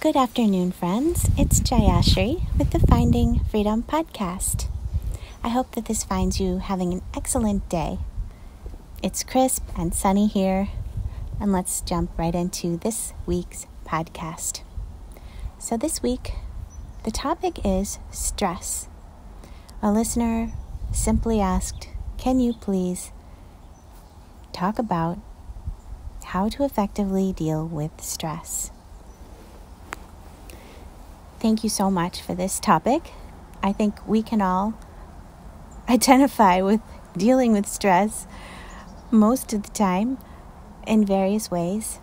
Good afternoon, friends. It's Jayashrii with the Finding Freedom podcast. I hope that this finds you having an excellent day. It's crisp and sunny here, and let's jump right into this week's podcast. So this week, the topic is stress. A listener simply asked, can you please talk about how to effectively deal with stress? Thank you so much for this topic. I think we can all identify with dealing with stress most of the time in various ways.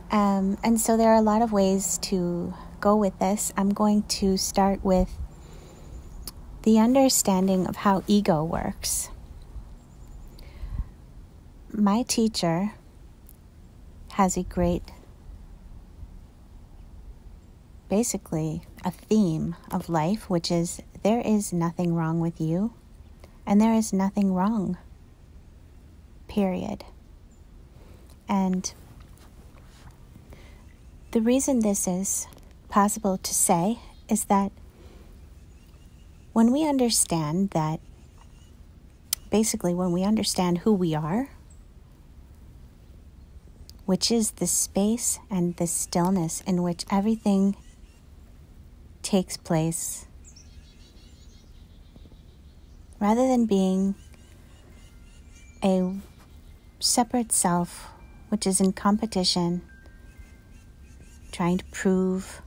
And so there are a lot of ways to go with this. I'm going to start with the understanding of how ego works. My teacher has basically a theme of life, which is there is nothing wrong with you, and there is nothing wrong, period. And the reason this is possible to say is that when we understand who we are, which is the space and the stillness in which everything takes place, rather than being a separate self which is in competition, trying to prove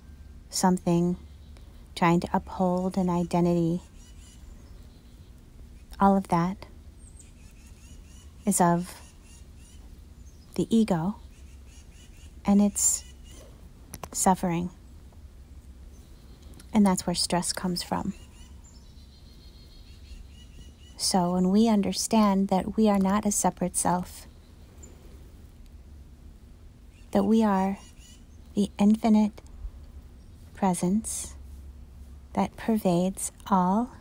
something, trying to uphold an identity, all of that is of the ego, and it's suffering. And that's where stress comes from. So when we understand that we are not a separate self, that we are the infinite presence that pervades all,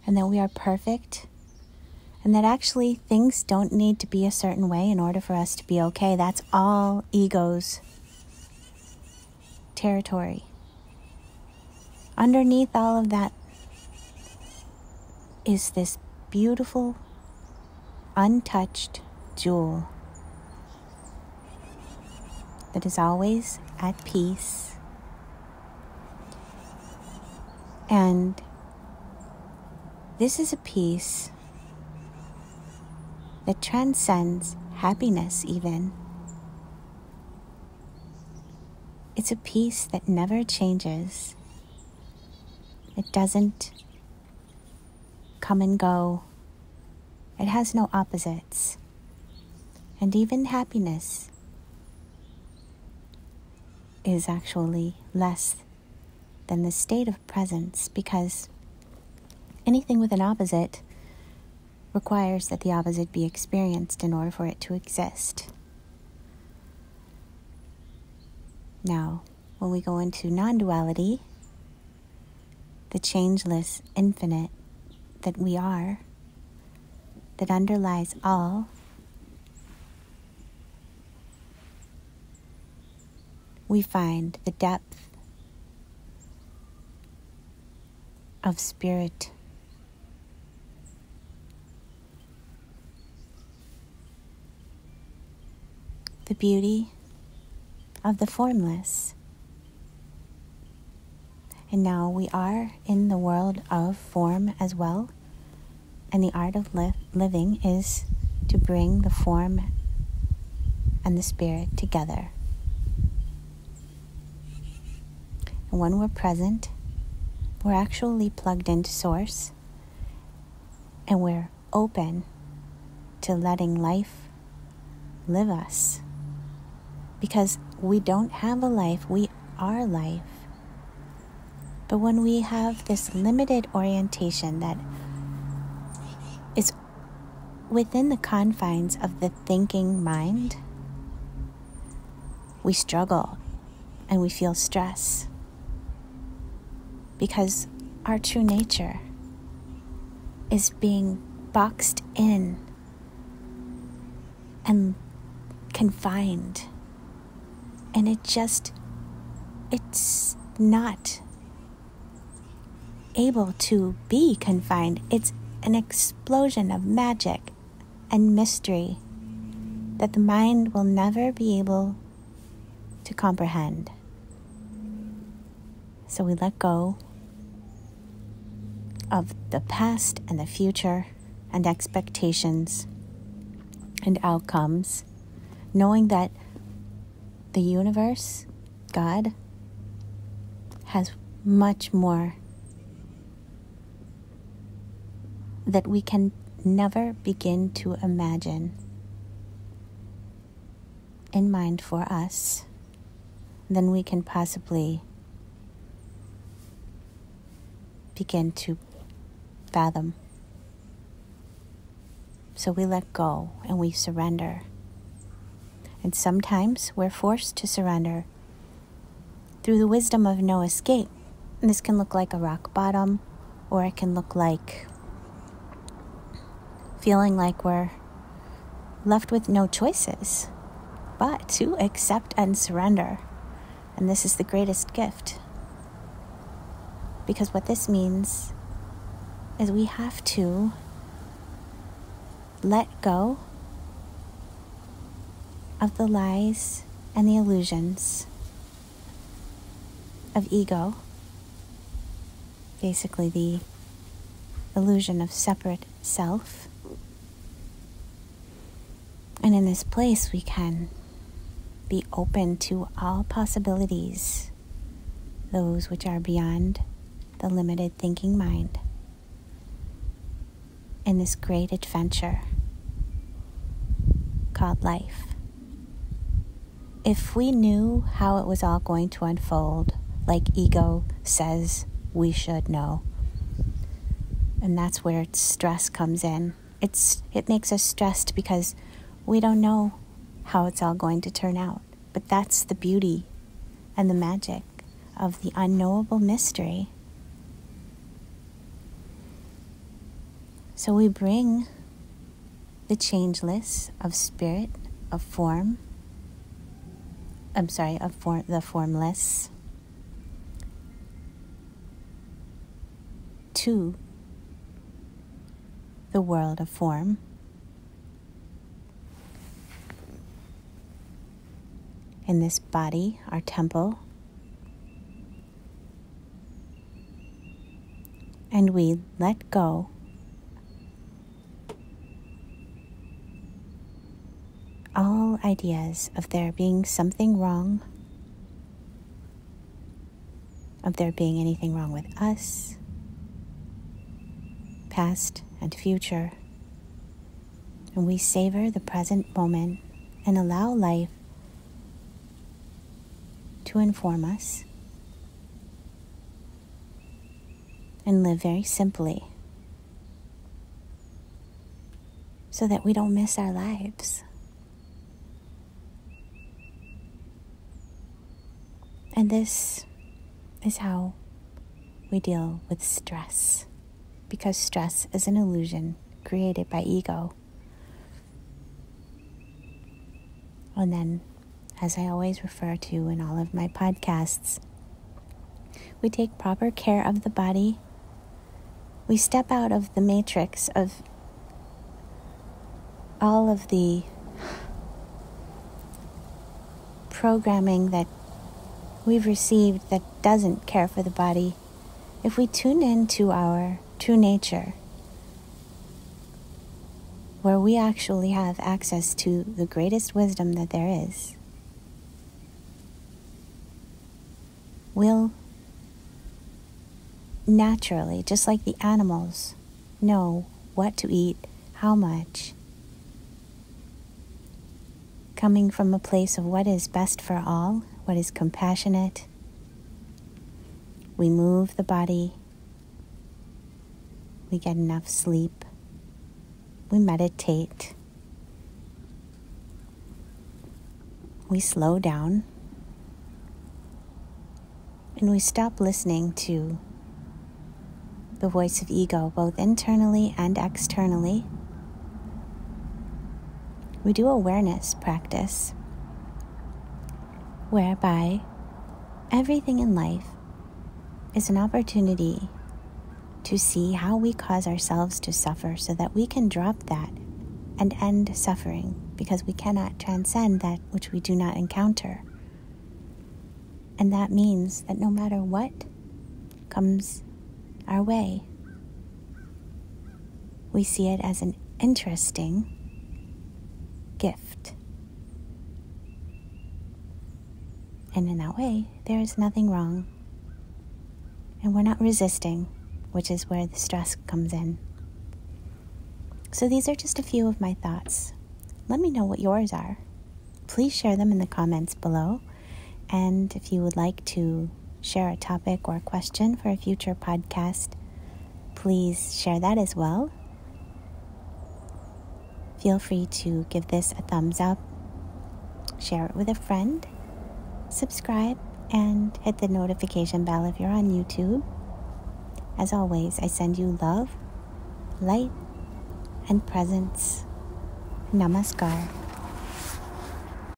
and that we are perfect, and that actually things don't need to be a certain way in order for us to be okay. That's all ego's territory. Underneath all of that is this beautiful, untouched jewel that is always at peace. And this is a peace that transcends happiness even. It's a peace that never changes. It doesn't come and go. It has no opposites. And even happiness is actually less than the state of presence, because anything with an opposite requires that the opposite be experienced in order for it to exist. Now, when we go into non-duality, the changeless infinite that we are, that underlies all, we find the depth of spirit, the beauty of the formless. And now we are in the world of form as well. And the art of living is to bring the form and the spirit together. And when we're present, we're actually plugged into Source. And we're open to letting life live us. Because we don't have a life, we are life. But when we have this limited orientation that is within the confines of the thinking mind, we struggle and we feel stress, because our true nature is being boxed in and confined And it's not able to be confined. It's an explosion of magic and mystery that the mind will never be able to comprehend. So we let go of the past and the future and expectations and outcomes, knowing that the universe, God, has much more that we can never begin to imagine in mind for us than we can possibly begin to fathom. So we let go and we surrender. And sometimes we're forced to surrender through the wisdom of no escape. And this can look like a rock bottom, or it can look like feeling like we're left with no choices but to accept and surrender. And this is the greatest gift. Because what this means is we have to let go of the lies and the illusions of ego, basically the illusion of separate self. And in this place, we can be open to all possibilities, those which are beyond the limited thinking mind, in this great adventure called life. If we knew how it was all going to unfold, like ego says we should know, and that's where stress comes in. It makes us stressed because we don't know how it's all going to turn out. But that's the beauty and the magic of the unknowable mystery. So we bring the changeless of spirit, of form, the formless to the world of form. In this body, our temple, and we let go all ideas of there being something wrong, of there being anything wrong with us, past and future, and we savor the present moment and allow life to inform us and live very simply so that we don't miss our lives. And this is how we deal with stress, because stress is an illusion created by ego. And then, as I always refer to in all of my podcasts, we take proper care of the body. We step out of the matrix of all of the programming that we've received that doesn't care for the body. If we tune into our true nature, where we actually have access to the greatest wisdom that there is, we'll naturally, just like the animals, know what to eat, how much, coming from a place of what is best for all, what is compassionate. We move the body, we get enough sleep, we meditate, we slow down, and we stop listening to the voice of ego, both internally and externally. We do awareness practice. whereby everything in life is an opportunity to see how we cause ourselves to suffer so that we can drop that and end suffering, because we cannot transcend that which we do not encounter. And that means that no matter what comes our way, we see it as an interesting gift. And in that way, there is nothing wrong. And we're not resisting, which is where the stress comes in. So these are just a few of my thoughts. Let me know what yours are. Please share them in the comments below. And if you would like to share a topic or a question for a future podcast, please share that as well. Feel free to give this a thumbs up, share it with a friend, subscribe, and hit the notification bell if you're on YouTube. As always, I send you love, light, and presence. Namaskar.